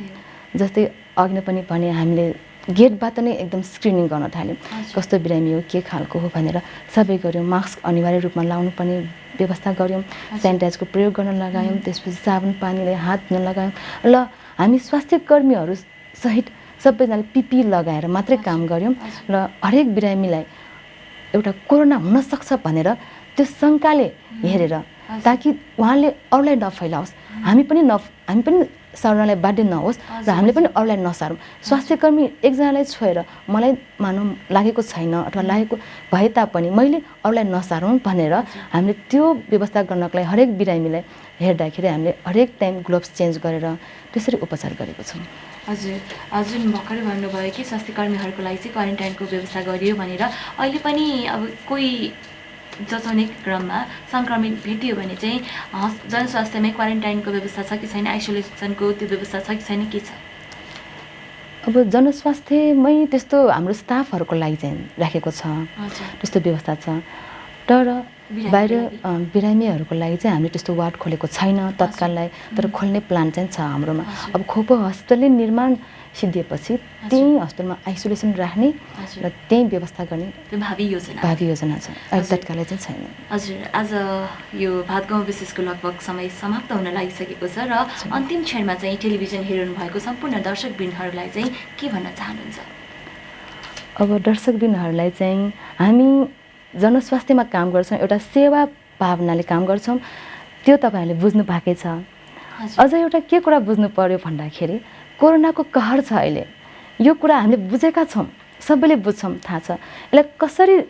जस्तै अघि पनि भने हामीले गेटबाट नै एकदम स्क्रिनिङ गर्न थाल्यौँ, कस्तो बिरामी हो, के खालको हो भनेर सबै गऱ्यौँ। मास्क अनिवार्य रूपमा लाउनु पर्ने व्यवस्था गऱ्यौँ, सेनिटाइजरको प्रयोग गर्न लगायौँ, त्यसपछि साबुन पानीले हात धुन लगायौँ। ल हामी स्वास्थ्य कर्मीहरू सहित सबैजनाले PPE लगाएर मात्रै काम गऱ्यौँ र हरेक बिरामीलाई एउटा कोरोना हुनसक्छ भनेर त्यो शङ्काले हेरेर ताकि उहाँले अरूलाई नफैलाओस्, हामी पनि सर्नलाई बाध्य नहोस् र हामीले पनि अरूलाई नसारौँ। स्वास्थ्यकर्मी एकजनालाई छोएर मलाई मानौँ लागेको छैन अथवा लागेको भए तापनि मैले अरूलाई नसारौँ भनेर हामीले त्यो व्यवस्था गर्नको लागि हरेक बिरामीलाई हेर्दाखेरि हामीले हरेक टाइम ग्लोभ्स चेन्ज गरेर त्यसरी उपचार गरेको छौँ। हजुर भर्खरै भन्नुभयो कि स्वास्थ्यकर्मीहरूको लागि चाहिँ क्वारेन्टाइनको व्यवस्था गरियो भनेर। अहिले पनि अब कोही जचाउने क्रममा सङ्क्रमित भेटियो भने चाहिँ जनस्वास्थ्यमै क्वारेन्टाइनको व्यवस्था छ कि छैन, आइसोलेसनको त्यो व्यवस्था छ कि छैन, के छ? अब जनस्वास्थ्यमै त्यस्तो हाम्रो स्टाफहरूको लागि चाहिँ राखेको छ, त्यस्तो व्यवस्था छ। तर बाहिर बिरामीहरूको लागि चाहिँ हामीले त्यस्तो वार्ड खोलेको छैन तत्काललाई, तर खोल्ने प्लान चाहिँ छ हाम्रोमा। अब खोपो हस्पिटलले निर्माण सिद्धिएपछि त्यही हस्पिटलमा आइसोलेसन राख्ने र त्यही व्यवस्था गर्ने भावी योजना छ, अहिले तत्कालै चाहिँ छैन। हजुर, आज यो भातगाउँ विशेषको लगभग समय समाप्त हुन लागिसकेको छ र अन्तिम क्षणमा चाहिँ टेलिभिजन हेरिरहनु भएको सम्पूर्ण दर्शकवृन्दहरूलाई चाहिँ के भन्न चाहनुहुन्छ? अब दर्शकवृन्दहरूलाई चाहिँ हामी जनस्वास्थ्यमा काम गर्छौँ, एउटा सेवा भावनाले काम गर्छौँ, त्यो तपाईँहरूले बुझ्नु भएकै छ। अझ एउटा के कुरा बुझ्नु पर्यो भन्दाखेरि कोरोनाको कहर छ अहिले, यो कुरा हामीले बुझेका छौँ, सबैले बुझ्छौँ, थाहा छ। यसलाई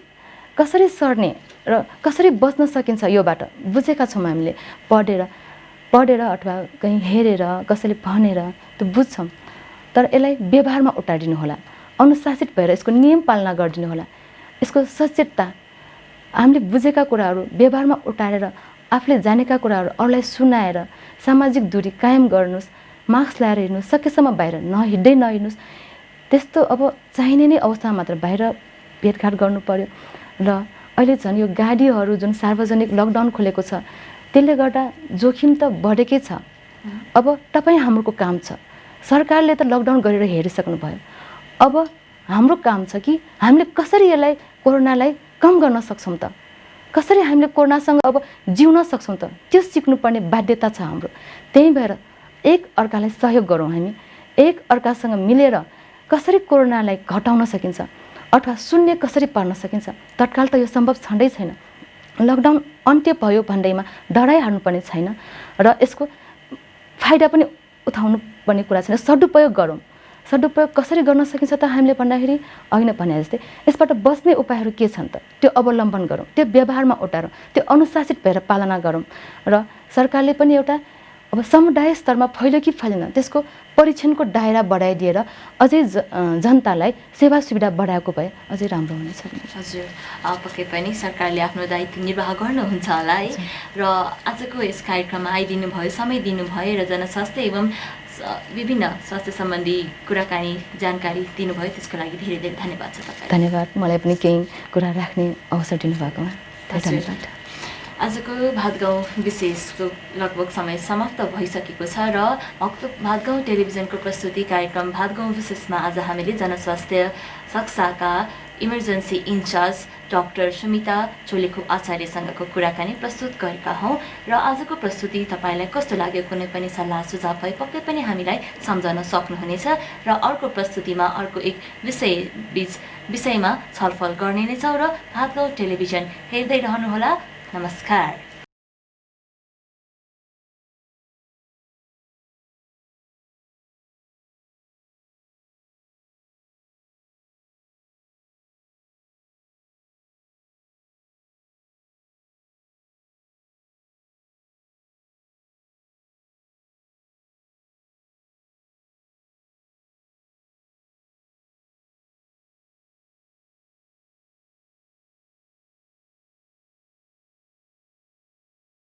कसरी सर्ने र कसरी बच्न सकिन्छ योबाट बुझेका छौँ हामीले, पढेर अथवा कहीँ हेरेर कसैले भनेर त्यो बुझ्छौँ। तर यसलाई व्यवहारमा उतारिदिनु होला, अनुशासित भएर यसको नियम पालना गरिदिनु होला। यसको सचेतता हामीले बुझेका कुराहरू व्यवहारमा उतारेर आफूले जानेका कुराहरू अरूलाई सुनाएर सामाजिक दूरी कायम गर्नुहोस्, मास्क लगाएर हिँड्नुहोस्, सकेसम्म बाहिर नहिँड्दै नहिँड्नुहोस्। त्यस्तो अब चाहिने नै अवस्थामा मात्र बाहिर भेटघाट गर्नु पर्यो। र अहिले झन् यो गाडीहरू जुन सार्वजनिक लकडाउन खोलेको छ त्यसले गर्दा जोखिम त बढेकै छ। अब तपाईँ हाम्रोको काम छ, सरकारले त लकडाउन गरेर हेरिसक्नु भयो। अब हाम्रो काम छ कि हामीले कसरी यसलाई कोरोनालाई कम गर्न सक्छौँ त, कसरी हामीले कोरोनासँग अब जिउन सक्छौँ त, त्यो सिक्नुपर्ने बाध्यता छ हाम्रो। त्यही भएर एक अर्कालाई सहयोग गरौँ, हामी एक अर्कासँग मिलेर कसरी कोरोनालाई घटाउन सकिन्छ अथवा शून्य कसरी पार्न सकिन्छ। तत्काल त यो सम्भव छँदै छैन। लकडाउन अन्त्य भयो भन्दैमा डराइहाल्नुपर्ने छैन र यसको फाइदा पनि उठाउनु पर्ने कुरा छैन। सदुपयोग गरौँ। सदुपयोग कसरी गर्न सकिन्छ त हामीले भन्दाखेरि अघि नै भने जस्तै यसबाट बच्ने उपायहरू के छन् त त्यो अवलम्बन गरौँ, त्यो व्यवहारमा उतारौँ, त्यो अनुशासित भएर पालना गरौँ। र सरकारले पनि एउटा अब समुदाय स्तरमा फैल्यो कि फैलेन त्यसको परीक्षणको दायरा बढाइदिएर अझै जनतालाई सेवा सुविधा बढाएको भए अझै राम्रो हुनेछ। हजुर, पक्कै पनि सरकारले आफ्नो दायित्व निर्वाह गर्नुहुन्छ होला है। र आजको यस कार्यक्रममा आइदिनु भयो, समय दिनुभयो र जनस्वास्थ्य एवं विभिन्न स्वास्थ्य सम्बन्धी कुराकानी जानकारी दिनुभयो, त्यसको लागि धेरै धेरै धन्यवाद छ तपाईँ। धन्यवाद, मलाई पनि केही कुरा राख्ने अवसर दिनुभएकोमा धन्यवाद। आजको भातगाउँ विशेषको लगभग समय समाप्त भइसकेको छ र भातगाउँ टेलिभिजनको प्रस्तुति कार्यक्रम भातगाउँ विशेषमा आज हामीले जनस्वास्थ्य शाखाका इमर्जेन्सी इन्चार्ज डाक्टर सुमिता चोलेखु आचार्यसँगको कुराकानी प्रस्तुत गरेका हौँ। र आजको प्रस्तुति तपाईँलाई कस्तो लाग्यो, कुनै पनि सल्लाह सुझाव भए पक्कै पनि हामीलाई सम्झन सक्नुहुनेछ र अर्को प्रस्तुतिमा अर्को एक विषयमा छलफल गर्ने नै छौँ। र भातगाउँ टेलिभिजन हेर्दै रहनुहोला। नमस्कार।